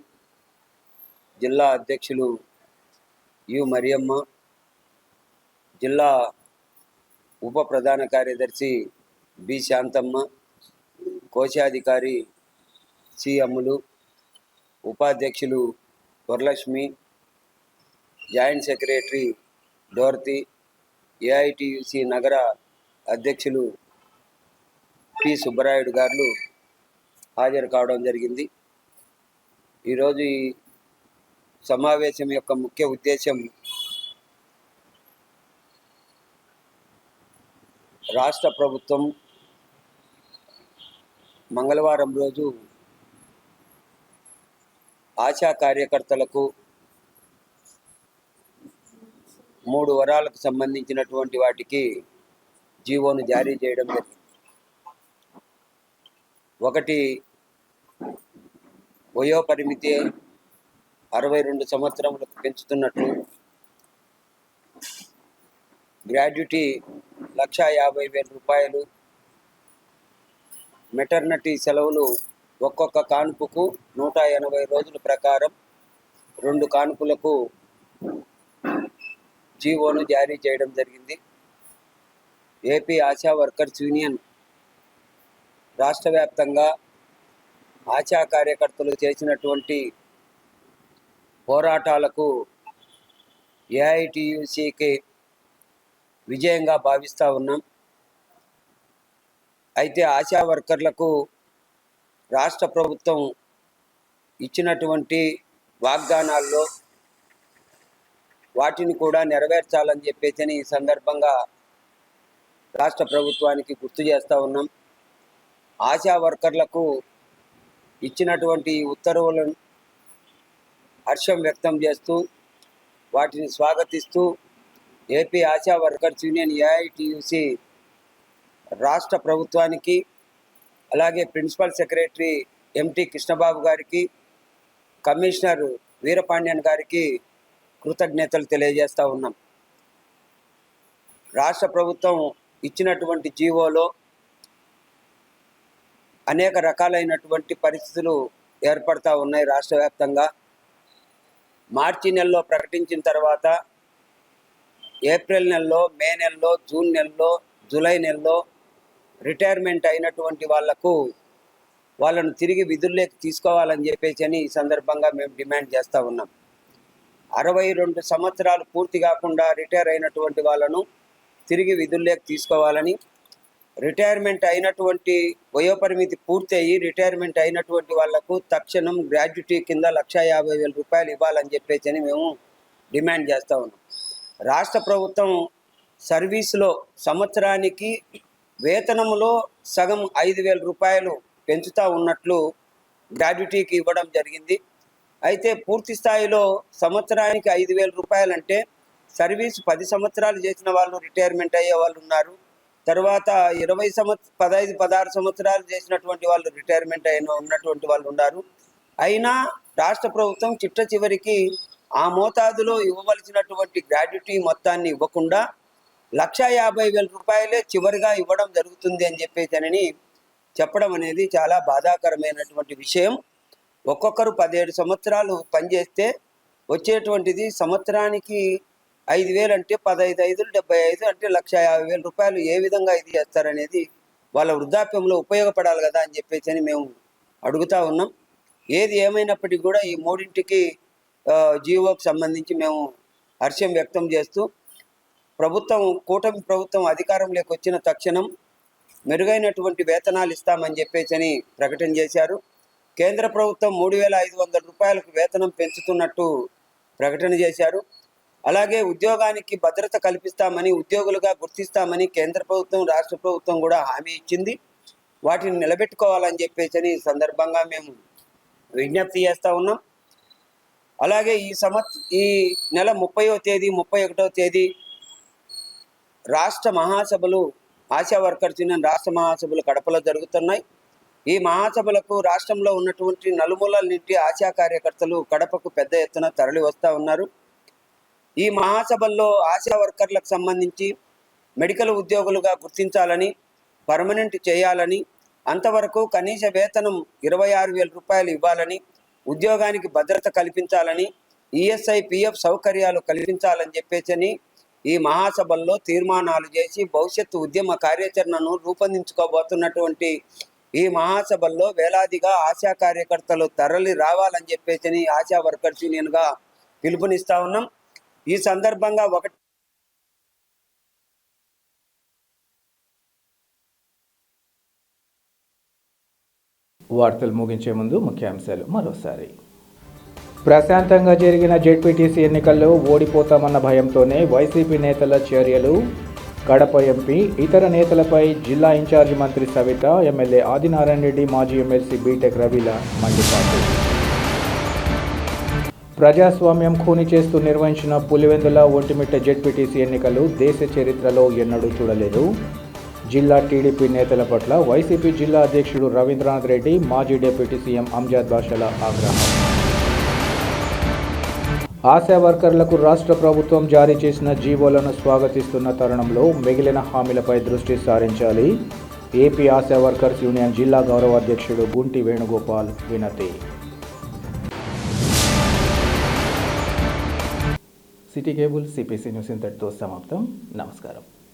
జిల్లా అధ్యక్షులు యు మరియమ్మ, జిల్లా ఉప ప్రధాన కార్యదర్శి బి శాంతమ్మ, కోశాధికారి సి అమ్ములు, ఉపాధ్యక్షులు Varalakshmi, joint secretary Dorothy, AITUC నగర అధ్యక్షులు పి సుబ్బరాయుడు గారు హాజరు కావడం జరిగింది. ఈరోజు ఈ సమావేశం యొక్క ముఖ్య ఉద్దేశం రాష్ట్ర ప్రభుత్వం మంగళవారం రోజు ఆశా కార్యకర్తలకు 3 వరాలకు సంబంధించినటువంటి వాటికి జీవోను జారీ చేయడం జరిగింది. ఒకటి, వయోపరిమితి 62 సంవత్సరములకు పెంచుతున్నట్లు, గ్రాడ్యుటీ 1,50,000 రూపాయలు, మెటర్నిటీ సెలవులు ఒక్కొక్క కాన్పుకు 180 రోజుల ప్రకారం 2 కాన్పులకు జీవోను జారీ చేయడం జరిగింది. ఏపీ ఆశా వర్కర్స్ యూనియన్ రాష్ట్ర వ్యాప్తంగా ఆశా కార్యకర్తలు చేసినటువంటి పోరాటాలకు ఏఐటియుసికి విజయంగా భావిస్తూ ఉన్నాం. అయితే ఆశా వర్కర్లకు రాష్ట్ర ప్రభుత్వం ఇచ్చినటువంటి వాగ్దానాల్లో వాటిని కూడా నెరవేర్చాలని చెప్పేసి ఈ సందర్భంగా రాష్ట్ర ప్రభుత్వానికి గుర్తు చేస్తూ ఉన్నాం. ఆశా వర్కర్లకు ఇచ్చినటువంటి ఉత్తర్వులను హర్షం వ్యక్తం చేస్తూ వాటిని స్వాగతిస్తూ AP Asha workers union AITUC రాష్ట్ర ప్రభుత్వానికి, అలాగే ప్రిన్సిపల్ సెక్రటరీ ఎంటి కృష్ణబాబు గారికి, కమిషనర్ వీరపాండ్యన్ గారికి కృతజ్ఞతలు తెలియజేస్తూ ఉన్నాం. రాష్ట్ర ప్రభుత్వం ఇచ్చినటువంటి జీవోలో అనేక రకాలైనటువంటి పరిస్థితులు ఏర్పడతా ఉన్నాయి. రాష్ట్ర వ్యాప్తంగా మార్చి నెలలో ప్రకటించిన తర్వాత ఏప్రిల్ నెలలో, మే నెలలో, జూన్ నెలలో, జూలై నెలలో రిటైర్మెంట్ అయినటువంటి వాళ్ళను తిరిగి విధుల్లోకి తీసుకోవాలని చెప్పేసి ఈ సందర్భంగా మేము డిమాండ్ చేస్తూ ఉన్నాం. 62 సంవత్సరాలు పూర్తి కాకుండా రిటైర్ అయినటువంటి వాళ్ళను తిరిగి విధుల్లోకి తీసుకోవాలని, రిటైర్మెంట్ అయినటువంటి వయోపరిమితి పూర్తి అయ్యి రిటైర్మెంట్ అయినటువంటి వాళ్లకు తక్షణం గ్రాడ్యుటీ కింద 1,50,000 రూపాయలు ఇవ్వాలని చెప్పేసి మేము డిమాండ్ చేస్తూ ఉన్నాం. రాష్ట్ర ప్రభుత్వం సర్వీసులో సంవత్సరానికి వేతనములో సగం 5,000 రూపాయలు పెంచుతూ ఉన్నట్లు గ్రాడ్యుటీకి ఇవ్వడం జరిగింది. అయితే పూర్తి స్థాయిలో సంవత్సరానికి 5,000 రూపాయలు అంటే సర్వీస్ 10 సంవత్సరాలు చేసిన వాళ్ళు రిటైర్మెంట్ అయ్యే వాళ్ళు ఉన్నారు. తర్వాత 15, 16 సంవత్సరాలు చేసినటువంటి వాళ్ళు రిటైర్మెంట్ ఉన్నటువంటి వాళ్ళు ఉన్నారు. అయినా రాష్ట్ర ప్రభుత్వం చిట్ట చివరికి ఆ మోతాదులో ఇవ్వవలసినటువంటి గ్రాడ్యుటీ మొత్తాన్ని ఇవ్వకుండా 1,50,000 రూపాయలే చివరిగా ఇవ్వడం జరుగుతుంది అని చెప్పేసి చెప్పడం అనేది చాలా బాధాకరమైనటువంటి విషయం. ఒక్కొక్కరు 17 సంవత్సరాలు పనిచేస్తే వచ్చేటువంటిది సంవత్సరానికి 5,000 అంటే 15,500 75 అంటే 1,50,000 రూపాయలు ఏ విధంగా ఇది చేస్తారనేది వాళ్ళ వృద్ధాప్యంలో ఉపయోగపడాలి కదా అని చెప్పేసి మేము అడుగుతూ ఉన్నాం. ఏది ఏమైనప్పటికీ కూడా ఈ మూడింటికి జీవోకి సంబంధించి మేము హర్షం వ్యక్తం చేస్తూ కూటమి ప్రభుత్వం అధికారంలోకి వచ్చిన తక్షణం మెరుగైనటువంటి వేతనాలు ఇస్తామని చెప్పేసి ప్రకటన చేశారు. కేంద్ర ప్రభుత్వం 3,500 రూపాయలకు వేతనం పెంచుతున్నట్టు ప్రకటన చేశారు. అలాగే ఉద్యోగానికి భద్రత కల్పిస్తామని, ఉద్యోగులుగా గుర్తిస్తామని కేంద్ర ప్రభుత్వం రాష్ట్ర ప్రభుత్వం కూడా హామీ ఇచ్చింది. వాటిని నిలబెట్టుకోవాలని చెప్పేసి సందర్భంగా మేము విజ్ఞప్తి చేస్తూ ఉన్నాం. అలాగే ఈ నెల 30వ తేదీ 31వ తేదీ రాష్ట్ర మహాసభలు ఆశా వర్కర్స్ యూనియన్ రాష్ట్ర మహాసభలు కడపలో జరుగుతున్నాయి. ఈ మహాసభలకు రాష్ట్రంలో ఉన్నటువంటి నలుమూలల నుండి ఆశా కార్యకర్తలు కడపకు పెద్ద ఎత్తున తరలి వస్తూ ఉన్నారు. ఈ మహాసభల్లో ఆశా వర్కర్లకు సంబంధించి మెడికల్ ఉద్యోగులుగా గుర్తించాలని, పర్మనెంట్ చేయాలని, అంతవరకు కనీస వేతనం 26,000 రూపాయలు ఇవ్వాలని, ఉద్యోగానికి భద్రత కల్పించాలని, ఈఎస్ఐ పిఎఫ్ సౌకర్యాలు కల్పించాలని చెప్పేసి ఈ మహాసభల్లో తీర్మానాలు చేసి భవిష్యత్తు ఉద్యమ కార్యాచరణను రూపొందించుకోబోతున్నటువంటి ఈ మహాసభల్లో వేలాదిగా ఆశా కార్యకర్తలు తరలి రావాలని చెప్పేసి ఆశా వర్కర్స్ యూనియన్గా పిలుపునిస్తా ఉన్నాం. ఈ సందర్భంగా
వార్తలు ముగించే ముందు ముఖ్యాంశాలు మరోసారి. ప్రశాంతంగా జరిగిన జెడ్పీటీసీ ఎన్నికల్లో ఓడిపోతామన్న భయంతోనే వైసీపీ నేతల చర్యలు. కడప ఎంపీ ఇతర నేతలపై జిల్లా ఇన్ఛార్జి మంత్రి సవిత, ఎమ్మెల్యే ఆదినారాయణ రెడ్డి, మాజీ ఎమ్మెల్సీ బీటెక్ రవిల మండిపాటు. ప్రజాస్వామ్యం ఖూని చేస్తూ నిర్వహించిన పులివెందుల ఒంటిమిట్ట జెడ్పీటీసీ ఎన్నికలు దేశ చరిత్రలో ఎన్నడూ చూడలేదు. జిల్లా టీడీపీ నేతల పట్ల వైసీపీ జిల్లా అధ్యక్షుడు రవీంద్రనాథ్ రెడ్డి, మాజీ డిప్యూటీ సీఎం అంజాద్ బాషాల ఆగ్రహం. ఆశా వర్కర్లకు రాష్ట్ర ప్రభుత్వం జారీ చేసిన జీవోలను స్వాగతిస్తున్న తరుణంలో మిగిలిన హామీలపై దృష్టి సారించాలి. ఏపీ ఆశా వర్కర్స్ యూనియన్ జిల్లా గౌరవ అధ్యక్షుడు గుంటి వేణుగోపాల్ వినతి. సిటీ కేబుల్ సిపిసి న్యూస్ ఇంతటితో సమాప్తం. నమస్కారం.